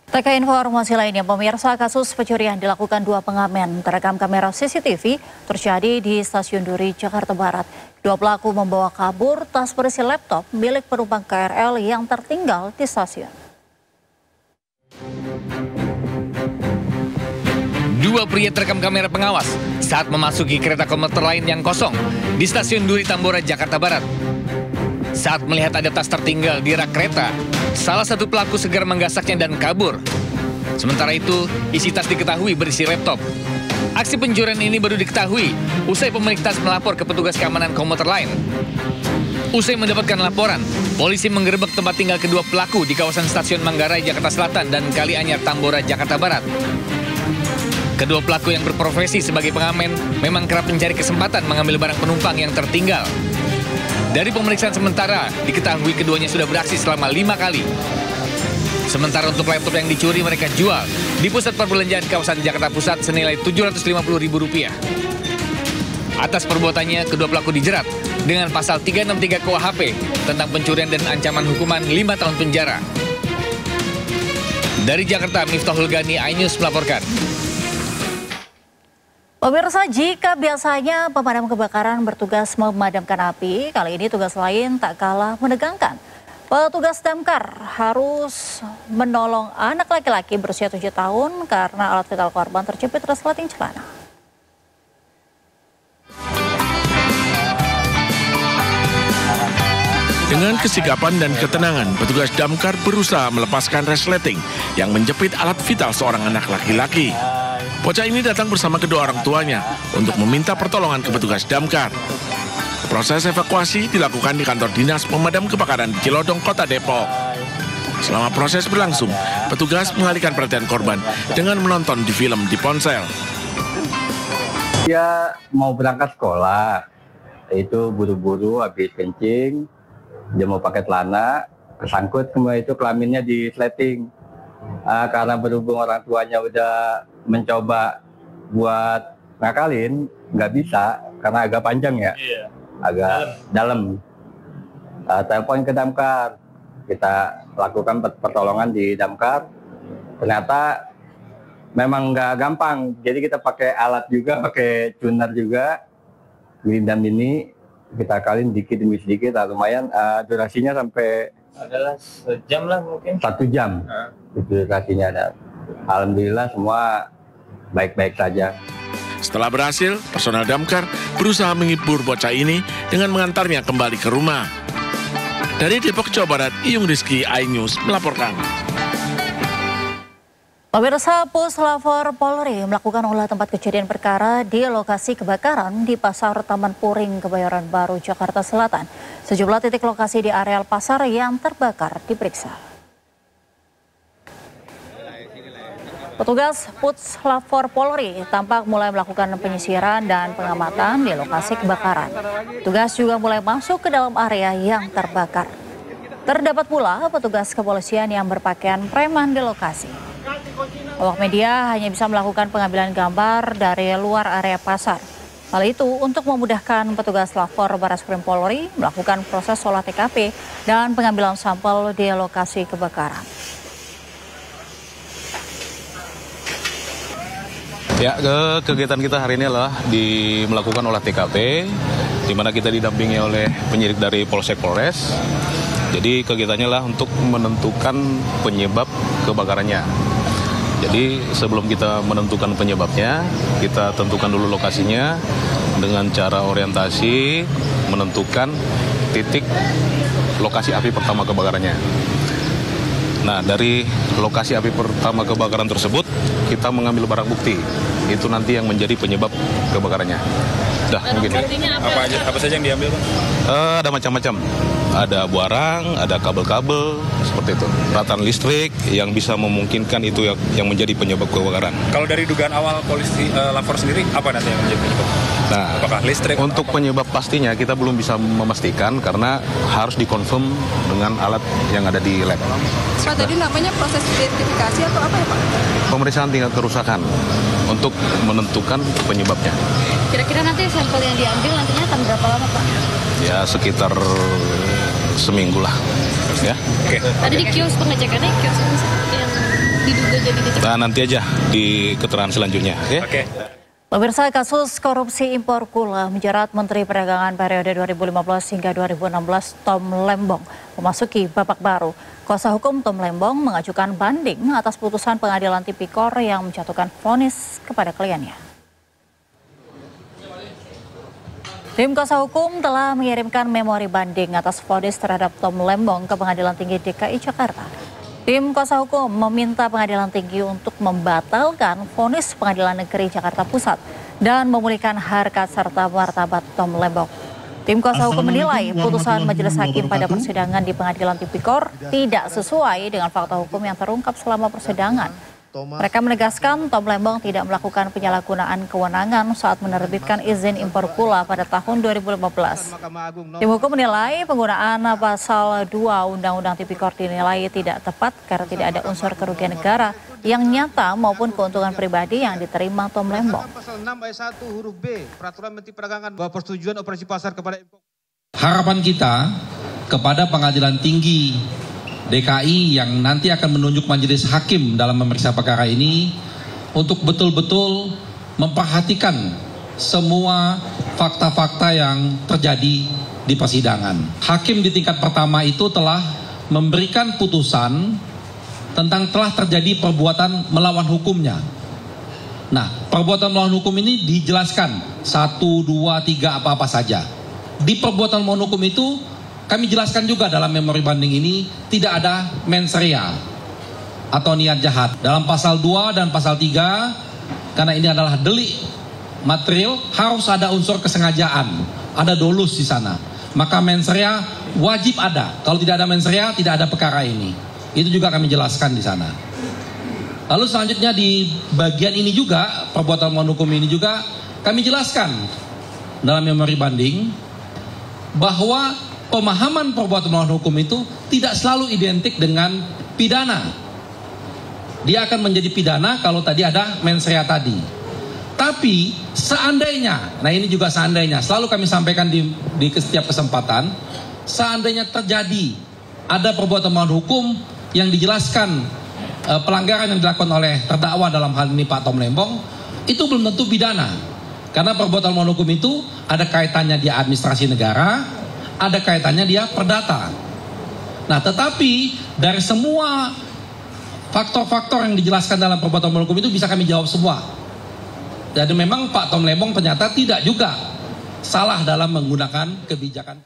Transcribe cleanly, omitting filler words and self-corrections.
Terkait informasi lainnya, pemirsa, kasus pencurian dilakukan dua pengamen terekam kamera CCTV terjadi di Stasiun Duri, Jakarta Barat. Dua pelaku membawa kabur tas berisi laptop milik penumpang KRL yang tertinggal di stasiun. Dua pria terekam kamera pengawas saat memasuki kereta komuter lain yang kosong di Stasiun Duri Tambora, Jakarta Barat. Saat melihat ada tas tertinggal di rak kereta, salah satu pelaku segera menggasaknya dan kabur. Sementara itu, isi tas diketahui berisi laptop. Aksi pencurian ini baru diketahui usai pemilik tas melapor ke petugas keamanan komuter lain. Usai mendapatkan laporan, polisi menggerebek tempat tinggal kedua pelaku di kawasan Stasiun Manggarai, Jakarta Selatan dan Kalianyar, Tambora, Jakarta Barat. Kedua pelaku yang berprofesi sebagai pengamen memang kerap mencari kesempatan mengambil barang penumpang yang tertinggal. Dari pemeriksaan sementara, diketahui keduanya sudah beraksi selama 5 kali. Sementara untuk laptop yang dicuri mereka jual di pusat perbelanjaan kawasan Jakarta Pusat senilai Rp750.000. Atas perbuatannya, kedua pelaku dijerat dengan pasal 363 KUHP tentang pencurian dan ancaman hukuman 5 tahun penjara. Dari Jakarta, Miftahul Gani, iNews melaporkan. Pemirsa, jika biasanya pemadam kebakaran bertugas memadamkan api, kali ini tugas lain tak kalah menegangkan. Petugas damkar harus menolong anak laki-laki berusia 7 tahun karena alat vital korban terjepit resleting celana. Dengan kesikapan dan ketenangan, petugas damkar berusaha melepaskan resleting yang menjepit alat vital seorang anak laki-laki. Bocah ini datang bersama kedua orang tuanya untuk meminta pertolongan ke petugas damkar. Proses evakuasi dilakukan di kantor dinas pemadam kebakaran di Cilodong, Kota Depok. Selama proses berlangsung, petugas mengalihkan perhatian korban dengan menonton di film di ponsel. Dia mau berangkat sekolah, itu buru-buru habis kencing, dia mau pakai celana, kesangkut semua itu kelaminnya di sleting. Karena berhubung orang tuanya udah mencoba buat ngakalin, nggak bisa karena agak panjang ya, agak dalam. Telepon ke damkar, kita lakukan pertolongan di damkar. Ternyata memang nggak gampang, jadi kita pakai alat juga, pakai tuner juga, gelindam ini kita akalin dikit demi sedikit, lumayan. Durasinya sampai adalah sejam lah mungkin. 1 jam. Itu durasinya ada. Alhamdulillah semua baik-baik saja. Setelah berhasil, personel damkar berusaha menghibur bocah ini dengan mengantarnya kembali ke rumah. Dari Depok, Jawa Barat, Iyung Rizky, iNews melaporkan. Pemirsa, Puslapor Polri melakukan olah tempat kejadian perkara di lokasi kebakaran di Pasar Taman Puring, Kebayoran Baru, Jakarta Selatan. Sejumlah titik lokasi di areal pasar yang terbakar diperiksa. Petugas Puslapor Polri tampak mulai melakukan penyisiran dan pengamatan di lokasi kebakaran. Petugas juga mulai masuk ke dalam area yang terbakar. Terdapat pula petugas kepolisian yang berpakaian preman di lokasi. Awak media hanya bisa melakukan pengambilan gambar dari luar area pasar. Hal itu untuk memudahkan petugas Lapor Barreskrim Polri melakukan proses olah TKP dan pengambilan sampel di lokasi kebakaran. Ya, kegiatan kita hari ini adalah melakukan olah TKP, di mana kita didampingi oleh penyidik dari Polsek Polres. Jadi kegiatannya adalah untuk menentukan penyebab kebakarannya. Jadi sebelum kita menentukan penyebabnya, kita tentukan dulu lokasinya dengan cara orientasi, menentukan titik lokasi api pertama kebakarannya. Nah, dari lokasi api pertama kebakaran tersebut, kita mengambil barang bukti. Itu nanti yang menjadi penyebab kebakarannya. Dah, mungkin. Apa saja yang diambil, Pak? Ada macam-macam. Ada barang, ada kabel-kabel, seperti itu. Ratan listrik yang bisa memungkinkan itu yang menjadi penyebab kebakaran. Kalau dari dugaan awal polisi lapor sendiri, apa nanti yang menjadi penyebab? Nah, apakah listrik? Untuk penyebab pastinya kita belum bisa memastikan karena harus dikonfirm dengan alat yang ada di lab. Pak, tadi namanya proses identifikasi atau apa ya, Pak? Pemeriksaan tingkat kerusakan untuk menentukan penyebabnya. Kira-kira nanti sampel yang diambil nantinya akan berapa lama, Pak? Ya, sekitar seminggu lah. Ya. Oke. Tadi di kios pengecekannya, kios yang diduga jadi kecelakaan? Nah, nanti aja di keterangan selanjutnya. Oke. Pemirsa, kasus korupsi impor gula menjerat Menteri Perdagangan periode 2015 hingga 2016 Tom Lembong memasuki babak baru. Kuasa hukum Tom Lembong mengajukan banding atas putusan pengadilan tipikor yang menjatuhkan vonis kepada kliennya. Tim kuasa hukum telah mengirimkan memori banding atas vonis terhadap Tom Lembong ke Pengadilan Tinggi DKI Jakarta. Tim kuasa hukum meminta Pengadilan Tinggi untuk membatalkan vonis Pengadilan Negeri Jakarta Pusat dan memulihkan harkat serta martabat Tom Lembong. Tim kuasa hukum menilai putusan majelis hakim pada persidangan di Pengadilan Tipikor tidak sesuai dengan fakta hukum yang terungkap selama persidangan. Mereka menegaskan Tom Lembong tidak melakukan penyalahgunaan kewenangan saat menerbitkan izin impor gula pada tahun 2015. Tim hukum menilai penggunaan pasal 2 Undang-Undang Tipikor dinilai tidak tepat karena tidak ada unsur kerugian negara yang nyata maupun keuntungan pribadi yang diterima Tom Lembong. Pasal 6 ayat 1 huruf B Peraturan Menteri Perdagangan bahwa persetujuan operasi pasar kepada harapan kita kepada Pengadilan Tinggi DKI yang nanti akan menunjuk majelis hakim dalam memeriksa perkara ini untuk betul-betul memperhatikan semua fakta-fakta yang terjadi di persidangan. Hakim di tingkat pertama itu telah memberikan putusan tentang telah terjadi perbuatan melawan hukumnya. Nah, perbuatan melawan hukum ini dijelaskan 1, 2, 3 apa-apa saja. Di perbuatan melawan hukum itu kami jelaskan juga dalam memori banding ini tidak ada mens rea atau niat jahat. Dalam pasal 2 dan pasal 3, karena ini adalah delik material, harus ada unsur kesengajaan, ada dolus di sana. Maka mens rea wajib ada. Kalau tidak ada mens rea, tidak ada perkara ini. Itu juga kami jelaskan di sana. Lalu selanjutnya di bagian ini juga, perbuatan melawan hukum ini juga kami jelaskan dalam memori banding bahwa pemahaman perbuatan melawan hukum itu tidak selalu identik dengan pidana. Dia akan menjadi pidana kalau tadi ada mens rea tadi. Tapi seandainya, nah ini juga seandainya, selalu kami sampaikan di setiap kesempatan, seandainya terjadi ada perbuatan melawan hukum yang dijelaskan pelanggaran yang dilakukan oleh terdakwa dalam hal ini Pak Tom Lembong, itu belum tentu pidana. Karena perbuatan melawan hukum itu ada kaitannya dia administrasi negara, ada kaitannya dia perdata. Nah, tetapi dari semua faktor-faktor yang dijelaskan dalam perbuatan melawan hukum itu bisa kami jawab semua. Jadi memang Pak Tom Lembong ternyata tidak juga salah dalam menggunakan kebijakan.